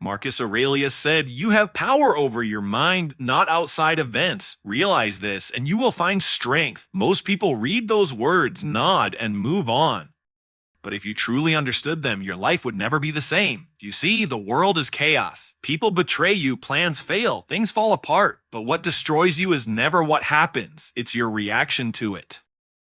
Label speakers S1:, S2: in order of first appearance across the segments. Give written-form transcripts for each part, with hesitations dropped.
S1: Marcus Aurelius said, "You have power over your mind, not outside events. Realize this, and you will find strength." Most people read those words, nod, and move on. But if you truly understood them, your life would never be the same. You see, the world is chaos. People betray you, plans fail, things fall apart. But what destroys you is never what happens, it's your reaction to it.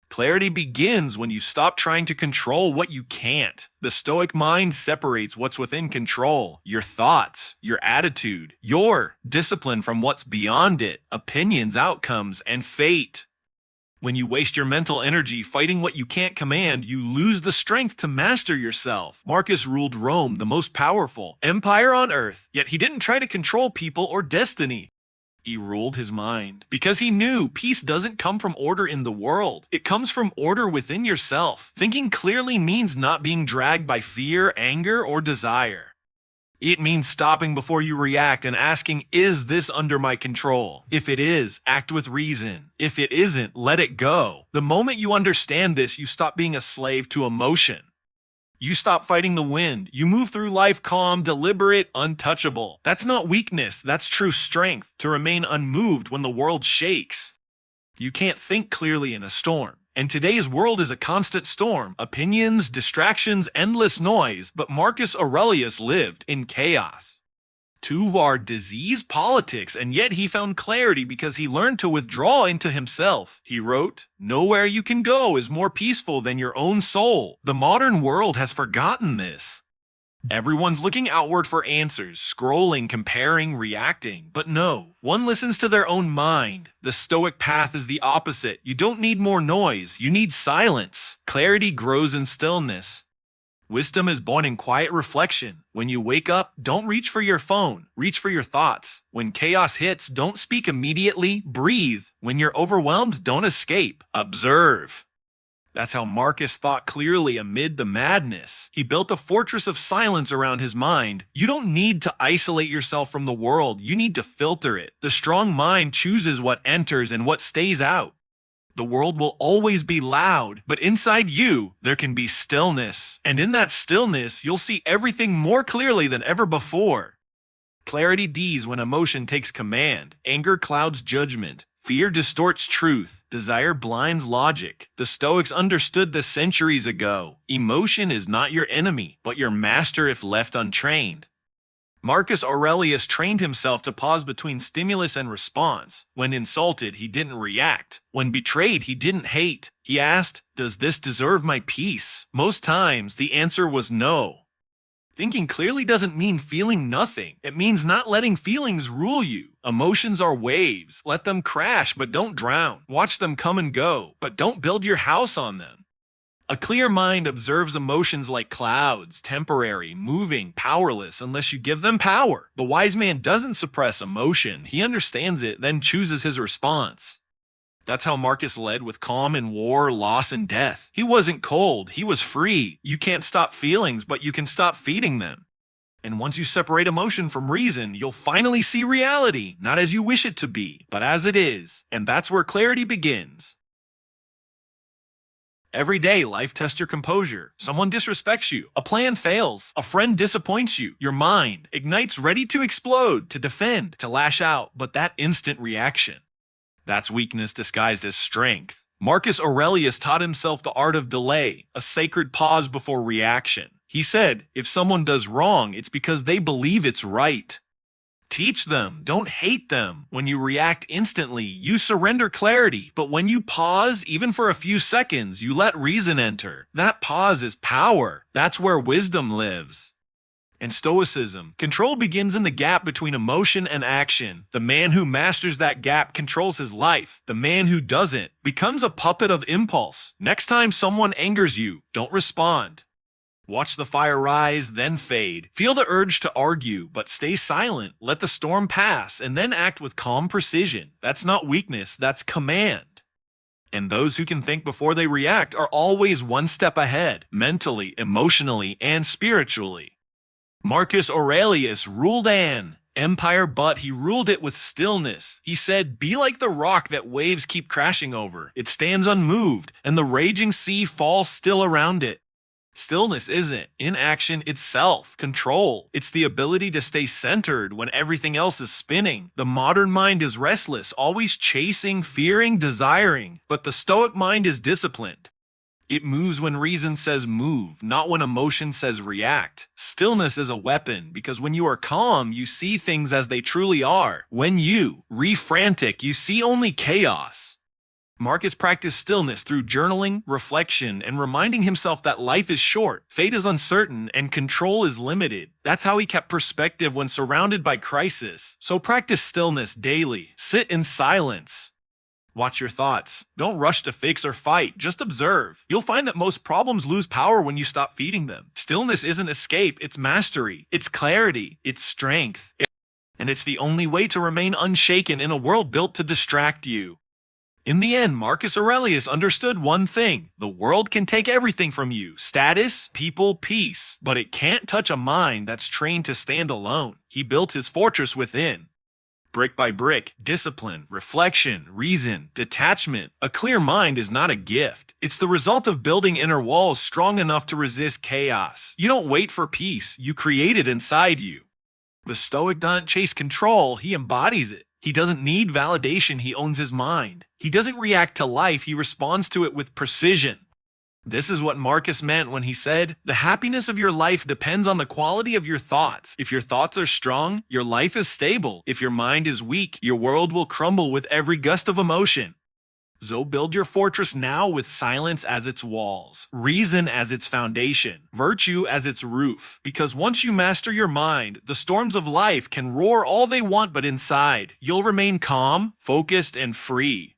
S1: Clarity begins when you stop trying to control what you can't. The Stoic mind separates what's within control, your thoughts, your attitude, your discipline from what's beyond it, opinions, outcomes, and fate. When you waste your mental energy fighting what you can't command, you lose the strength to master yourself. Marcus ruled Rome, the most powerful empire on earth, yet he didn't try to control people or destiny. He ruled his mind because he knew peace doesn't come from order in the world. It comes from order within yourself. Thinking clearly means not being dragged by fear, anger, or desire. It means stopping before you react and asking, is this under my control? If it is, act with reason. If it isn't, let it go. The moment you understand this, you stop being a slave to emotion. You stop fighting the wind. You move through life calm, deliberate, untouchable. That's not weakness, that's true strength, to remain unmoved when the world shakes. You can't think clearly in a storm. And today's world is a constant storm. Opinions, distractions, endless noise. But Marcus Aurelius lived in chaos. Two are disease politics, and yet he found clarity because he learned to withdraw into himself. He wrote, "Nowhere you can go is more peaceful than your own soul." The modern world has forgotten this. Everyone's looking outward for answers, scrolling, comparing, reacting. But no, one listens to their own mind. The Stoic path is the opposite. You don't need more noise, you need silence. Clarity grows in stillness. Wisdom is born in quiet reflection. When you wake up, don't reach for your phone, reach for your thoughts. When chaos hits, don't speak immediately, breathe. When you're overwhelmed, don't escape, observe. That's how Marcus thought clearly amid the madness. He built a fortress of silence around his mind. You don't need to isolate yourself from the world, you need to filter it. The strong mind chooses what enters and what stays out. The world will always be loud, but inside you, there can be stillness. And in that stillness, you'll see everything more clearly than ever before. Clarity D's when emotion takes command. Anger clouds judgment. Fear distorts truth. Desire blinds logic. The Stoics understood this centuries ago. Emotion is not your enemy, but your master if left untrained. Marcus Aurelius trained himself to pause between stimulus and response. When insulted, he didn't react. When betrayed, he didn't hate. He asked, "Does this deserve my peace?" Most times, the answer was no. Thinking clearly doesn't mean feeling nothing. It means not letting feelings rule you. Emotions are waves. Let them crash, but don't drown. Watch them come and go, but don't build your house on them. A clear mind observes emotions like clouds, temporary, moving, powerless unless you give them power. The wise man doesn't suppress emotion. He understands it, then chooses his response. That's how Marcus led with calm in war, loss, and death. He wasn't cold, he was free. You can't stop feelings, but you can stop feeding them. And once you separate emotion from reason, you'll finally see reality, not as you wish it to be, but as it is. And that's where clarity begins. Every day, life tests your composure. Someone disrespects you. A plan fails. A friend disappoints you. Your mind ignites ready to explode, to defend, to lash out, but that instant reaction, that's weakness disguised as strength. Marcus Aurelius taught himself the art of delay, a sacred pause before reaction. He said, if someone does wrong, it's because they believe it's right. Teach them, don't hate them. When you react instantly, you surrender clarity. But when you pause, even for a few seconds, you let reason enter. That pause is power. That's where wisdom lives. In Stoicism, control begins in the gap between emotion and action. The man who masters that gap controls his life. The man who doesn't becomes a puppet of impulse. Next time someone angers you, don't respond. Watch the fire rise, then fade. Feel the urge to argue, but stay silent. Let the storm pass, and then act with calm precision. That's not weakness, that's command. And those who can think before they react are always one step ahead, mentally, emotionally, and spiritually. Marcus Aurelius ruled an empire, but he ruled it with stillness. He said, be like the rock that waves keep crashing over. It stands unmoved, and the raging sea falls still around it. Stillness isn't inaction itself, control. It's the ability to stay centered when everything else is spinning. The modern mind is restless, always chasing, fearing, desiring, but the Stoic mind is disciplined. It moves when reason says move, not when emotion says react. Stillness is a weapon because when you are calm, you see things as they truly are. When you frantic, you see only chaos. Marcus practiced stillness through journaling, reflection, and reminding himself that life is short, fate is uncertain, and control is limited. That's how he kept perspective when surrounded by crisis. So practice stillness daily. Sit in silence. Watch your thoughts. Don't rush to fix or fight, just observe. You'll find that most problems lose power when you stop feeding them. Stillness isn't escape, it's mastery, it's clarity, it's strength. And it's the only way to remain unshaken in a world built to distract you. In the end, Marcus Aurelius understood one thing. The world can take everything from you, status, people, peace, but it can't touch a mind that's trained to stand alone. He built his fortress within. Brick by brick, discipline, reflection, reason, detachment. A clear mind is not a gift. It's the result of building inner walls strong enough to resist chaos. You don't wait for peace, you create it inside you. The Stoic doesn't chase control, he embodies it. He doesn't need validation, he owns his mind. He doesn't react to life, he responds to it with precision. This is what Marcus meant when he said, "The happiness of your life depends on the quality of your thoughts. If your thoughts are strong, your life is stable. If your mind is weak, your world will crumble with every gust of emotion." So build your fortress now with silence as its walls, reason as its foundation, virtue as its roof. Because once you master your mind, the storms of life can roar all they want, but inside, you'll remain calm, focused, and free.